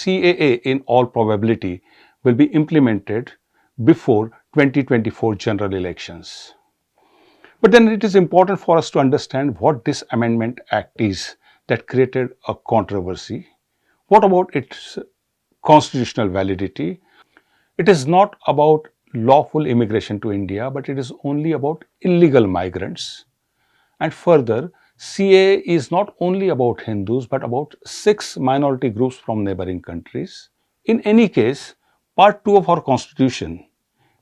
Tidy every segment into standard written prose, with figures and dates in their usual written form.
CAA in all probability will be implemented before 2024 general elections. But then it is important for us to understand what this Amendment Act is that created a controversy. What about its constitutional validity? It is not about lawful immigration to India, but it is only about illegal migrants. And further, CAA is not only about Hindus, but about 6 minority groups from neighboring countries. In any case, Part 2 of our Constitution,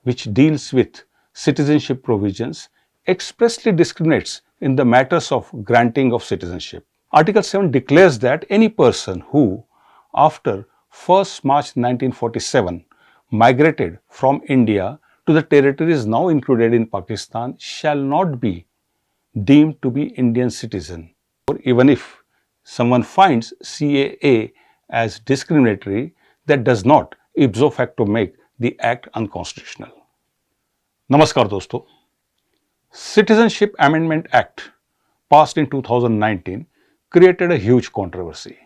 which deals with citizenship provisions, expressly discriminates in the matters of granting of citizenship. Article 7 declares that any person who, after 1st March 1947, migrated from India to the territories now included in Pakistan shall not be deemed to be Indian citizen. Or even if someone finds CAA as discriminatory, that does not ipso facto make the act unconstitutional. Namaskar दोस्तों, Citizenship Amendment Act passed in 2019 created a huge controversy.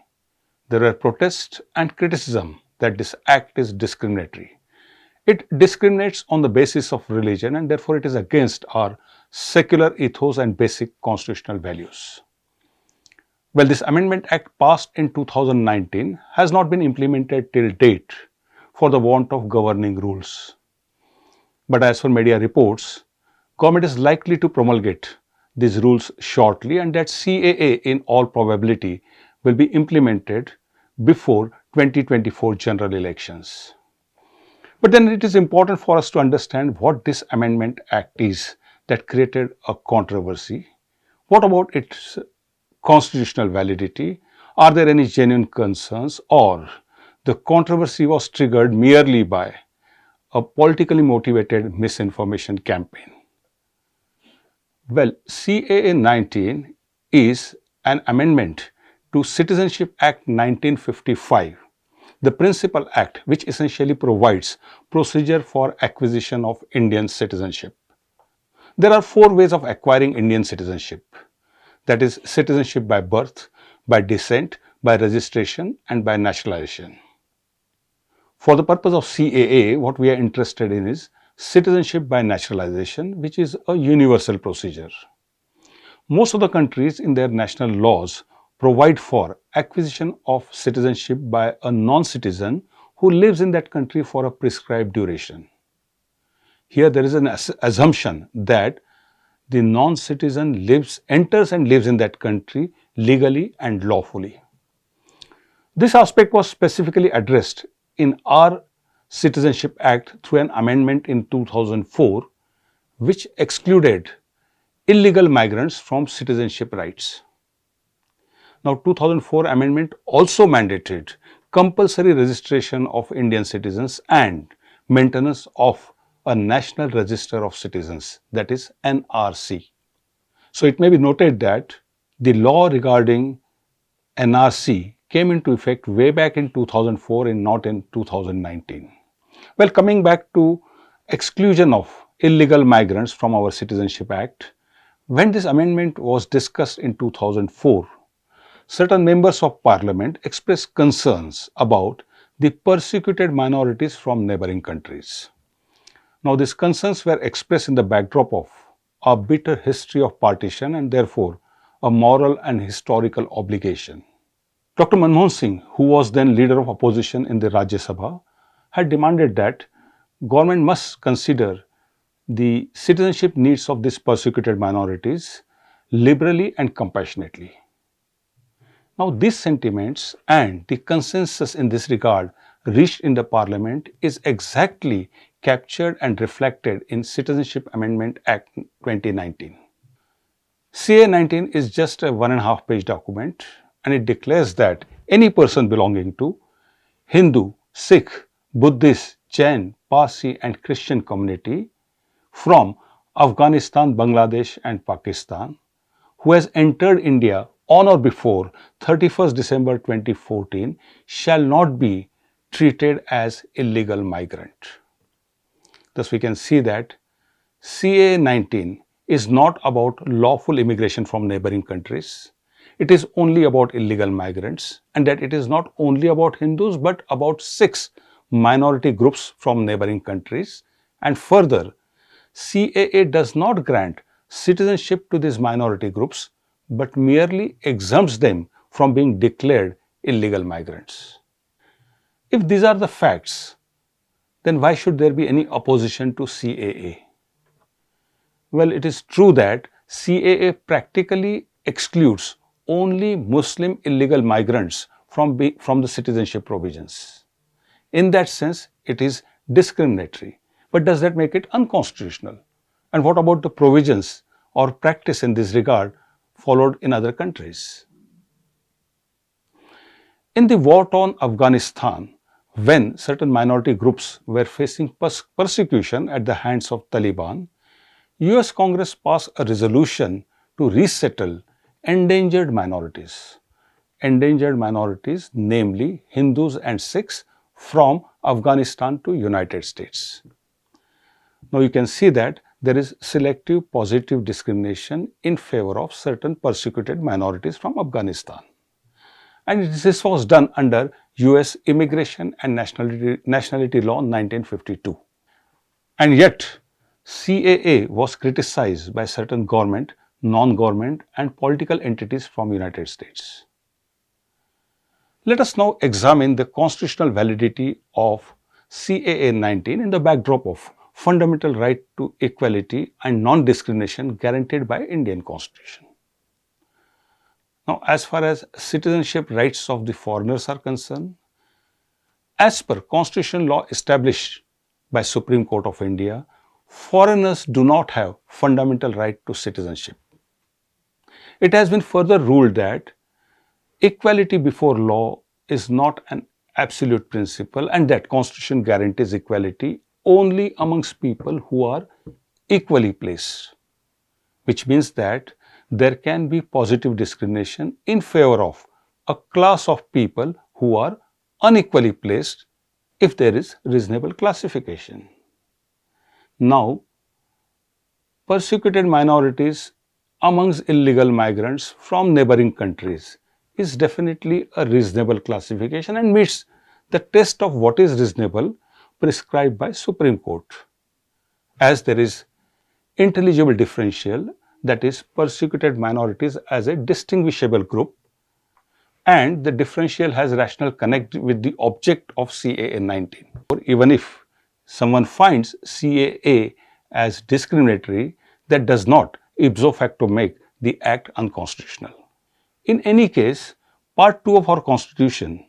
There were protests and criticism that this act is discriminatory. It discriminates on the basis of religion and therefore it is against our secular ethos and basic constitutional values. Well, this Amendment Act passed in 2019 has not been implemented till date for the want of governing rules. But as per media reports, government is likely to promulgate these rules shortly and that CAA in all probability will be implemented before 2024 general elections. But then it is important for us to understand what this Amendment Act is that created a controversy. What about its constitutional validity? Are there any genuine concerns, or the controversy was triggered merely by a politically motivated misinformation campaign? Well, CAA 19 is an amendment to Citizenship Act 1955, the principal act which essentially provides procedure for acquisition of Indian citizenship. There are 4 ways of acquiring Indian citizenship, that is citizenship by birth, by descent, by registration and by naturalization. For the purpose of CAA, what we are interested in is citizenship by naturalization, which is a universal procedure. Most of the countries in their national laws provide for acquisition of citizenship by a non-citizen who lives in that country for a prescribed duration. Here there is an assumption that the non-citizen enters and lives in that country legally and lawfully. This aspect was specifically addressed in our Citizenship Act through an amendment in 2004, which excluded illegal migrants from citizenship rights. Now, 2004 amendment also mandated compulsory registration of Indian citizens and maintenance of a National Register of Citizens, that is NRC. So, it may be noted that the law regarding NRC came into effect way back in 2004 and not in 2019. Well, coming back to exclusion of illegal migrants from our Citizenship Act, when this amendment was discussed in 2004, certain members of parliament expressed concerns about the persecuted minorities from neighboring countries. Now, these concerns were expressed in the backdrop of a bitter history of partition and therefore a moral and historical obligation. Dr. Manmohan Singh, who was then leader of opposition in the Rajya Sabha, had demanded that government must consider the citizenship needs of these persecuted minorities liberally and compassionately. Now, these sentiments and the consensus in this regard reached in the parliament is exactly captured and reflected in Citizenship Amendment Act 2019. CA 19 is just a 1.5 page document and it declares that any person belonging to Hindu, Sikh, Buddhist, Jain, Parsi and Christian community from Afghanistan, Bangladesh and Pakistan who has entered India on or before 31st December 2014 shall not be treated as illegal migrant. Thus, we can see that CA 19 is not about lawful immigration from neighboring countries. it is only about illegal migrants and that it is not only about Hindus but about 6 minority groups from neighboring countries. And further, CAA does not grant citizenship to these minority groups but merely exempts them from being declared illegal migrants. If these are the facts, then why should there be any opposition to CAA? Well, it is true that CAA practically excludes only Muslim illegal migrants from the citizenship provisions. In that sense, it is discriminatory. But does that make it unconstitutional? And what about the provisions or practice in this regard followed in other countries? In the war-torn Afghanistan, when certain minority groups were facing persecution at the hands of Taliban, US Congress passed a resolution to resettle endangered minorities. Endangered minorities, namely Hindus and Sikhs, from Afghanistan to United States. Now you can see that there is selective positive discrimination in favor of certain persecuted minorities from Afghanistan. And this was done under US Immigration and Nationality Law 1952. And yet, CAA was criticized by certain government, non-government and political entities from United States. Let us now examine the constitutional validity of CAA 19 in the backdrop of fundamental right to equality and non-discrimination guaranteed by Indian Constitution. Now, as far as citizenship rights of the foreigners are concerned, as per constitutional law established by Supreme Court of India, foreigners do not have fundamental right to citizenship. It has been further ruled that equality before law is not an absolute principle and that Constitution guarantees equality only amongst people who are equally placed, which means that there can be positive discrimination in favor of a class of people who are unequally placed if there is reasonable classification. Now, persecuted minorities amongst illegal migrants from neighboring countries is definitely a reasonable classification and meets the test of what is reasonable prescribed by Supreme Court, as there is intelligible differential, that is persecuted minorities as a distinguishable group, and the differential has rational connect with the object of CAA 19. Or even if someone finds CAA as discriminatory, that does not ipso facto make the act unconstitutional. In any case, Part 2 of our Constitution,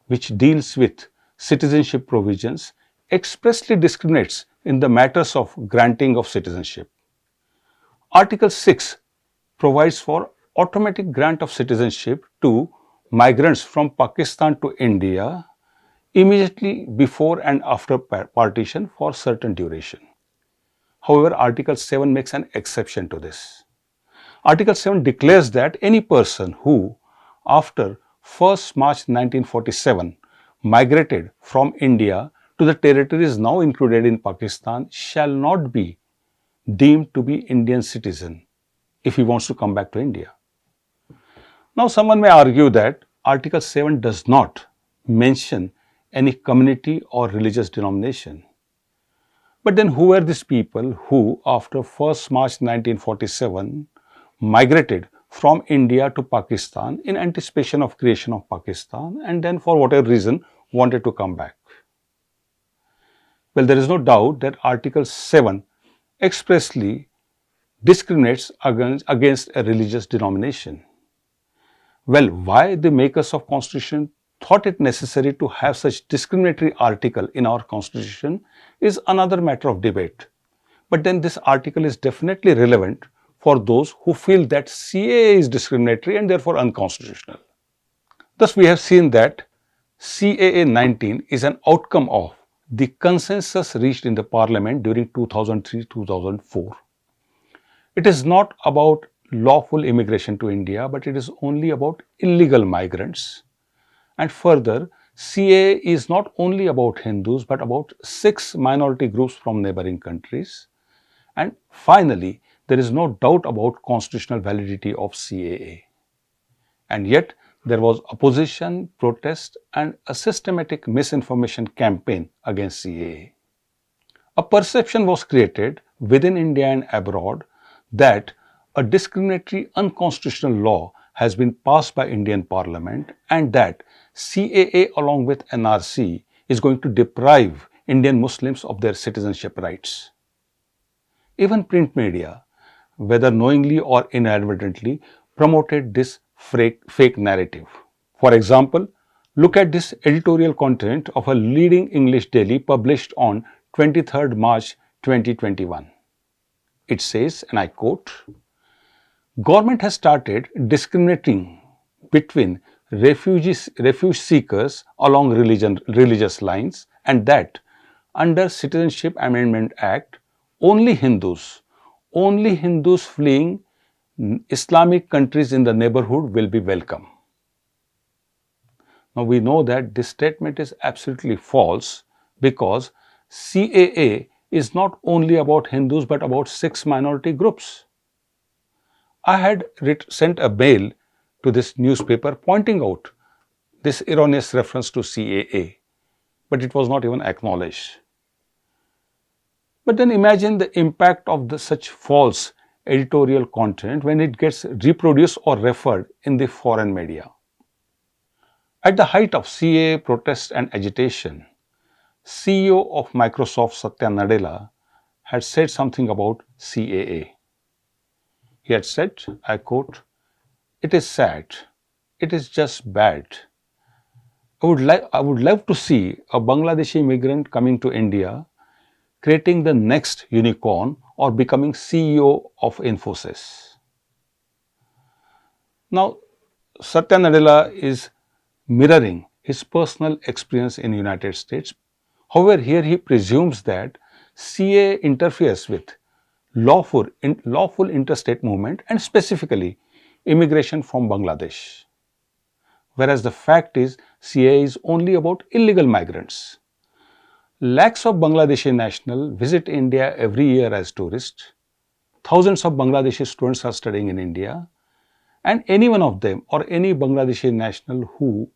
which deals with citizenship provisions, expressly discriminates in the matters of granting of citizenship. Article 6 provides for automatic grant of citizenship to migrants from Pakistan to India immediately before and after partition for certain duration. However, Article 7 makes an exception to this. Article 7 declares that any person who, after 1st March 1947, migrated from India to the territories now included in Pakistan shall not be deemed to be Indian citizen if he wants to come back to India. Now, someone may argue that Article 7 does not mention any community or religious denomination. But then who were these people who, after 1st March 1947, migrated from India to Pakistan in anticipation of creation of Pakistan and then for whatever reason wanted to come back? Well, there is no doubt that Article 7 expressly discriminates against a religious denomination. Well, why the makers of Constitution thought it necessary to have such discriminatory article in our Constitution is another matter of debate. But then this article is definitely relevant for those who feel that CAA is discriminatory and therefore unconstitutional. Thus, we have seen that CAA 19 is an outcome of the consensus reached in the Parliament during 2003-2004. It is not about lawful immigration to India, but it is only about illegal migrants. And further, CAA is not only about Hindus, but about 6 minority groups from neighboring countries. And finally, there is no doubt about constitutional validity of CAA. And yet, there was opposition, protest, and a systematic misinformation campaign against CAA. A perception was created within India and abroad that a discriminatory unconstitutional law has been passed by Indian Parliament and that CAA along with NRC is going to deprive Indian Muslims of their citizenship rights. Even print media, whether knowingly or inadvertently, promoted this fake narrative. For example, look at this editorial content of a leading English daily published on 23rd March 2021. It says, and I quote, "Government has started discriminating between refuge seekers along religious lines and that under Citizenship Amendment Act, only Hindus fleeing Islamic countries in the neighborhood will be welcome." Now we know that this statement is absolutely false because CAA is not only about Hindus but about 6 minority groups. I had sent a mail to this newspaper pointing out this erroneous reference to CAA, but it was not even acknowledged. But then imagine the impact of such false editorial content when it gets reproduced or referred in the foreign media. At the height of CAA protest and agitation, CEO of Microsoft Satya Nadella had said something about CAA. He had said, I quote, "It is sad. It is just bad. I would love to see a Bangladeshi immigrant coming to India, creating the next unicorn or becoming CEO of Infosys." Now, Satya Nadella is mirroring his personal experience in the United States. However, here he presumes that CAA interferes with lawful interstate movement and specifically immigration from Bangladesh. Whereas the fact is CAA is only about illegal migrants. Lakhs of Bangladeshi nationals visit India every year as tourists. Thousands of Bangladeshi students are studying in India, and any one of them or any Bangladeshi national who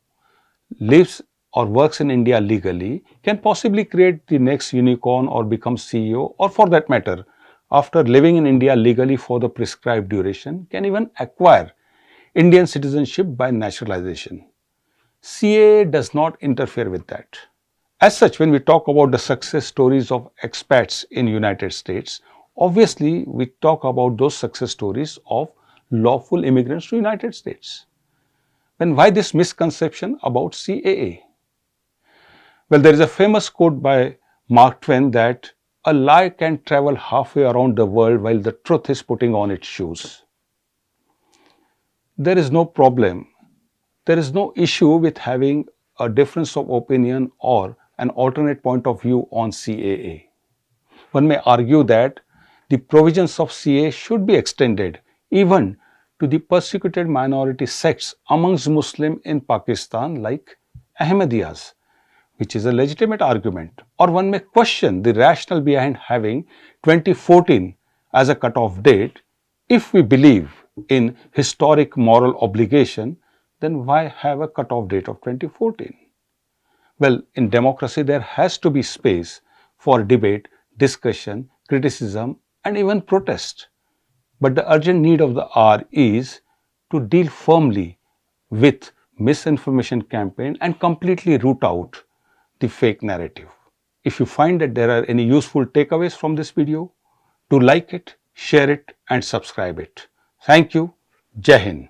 lives or works in India legally can possibly create the next unicorn or become CEO, or for that matter, after living in India legally for the prescribed duration, can even acquire Indian citizenship by naturalization. CAA does not interfere with that. As such, when we talk about the success stories of expats in United States, obviously we talk about those success stories of lawful immigrants to United States. Then why this misconception about CAA? Well, there is a famous quote by Mark Twain that a lie can travel halfway around the world while the truth is putting on its shoes. There is no problem, there is no issue with having a difference of opinion or an alternate point of view on CAA. One may argue that the provisions of CAA should be extended even to the persecuted minority sects amongst Muslims in Pakistan like Ahmadiyas, which is a legitimate argument. Or one may question the rationale behind having 2014 as a cutoff date. If we believe in historic moral obligation, then why have a cutoff date of 2014? Well, in democracy, there has to be space for debate, discussion, criticism, and even protest. But the urgent need of the hour is to deal firmly with misinformation campaign and completely root out the fake narrative. If you find that there are any useful takeaways from this video, do like it, share it, and subscribe it. Thank you. Jai Hind.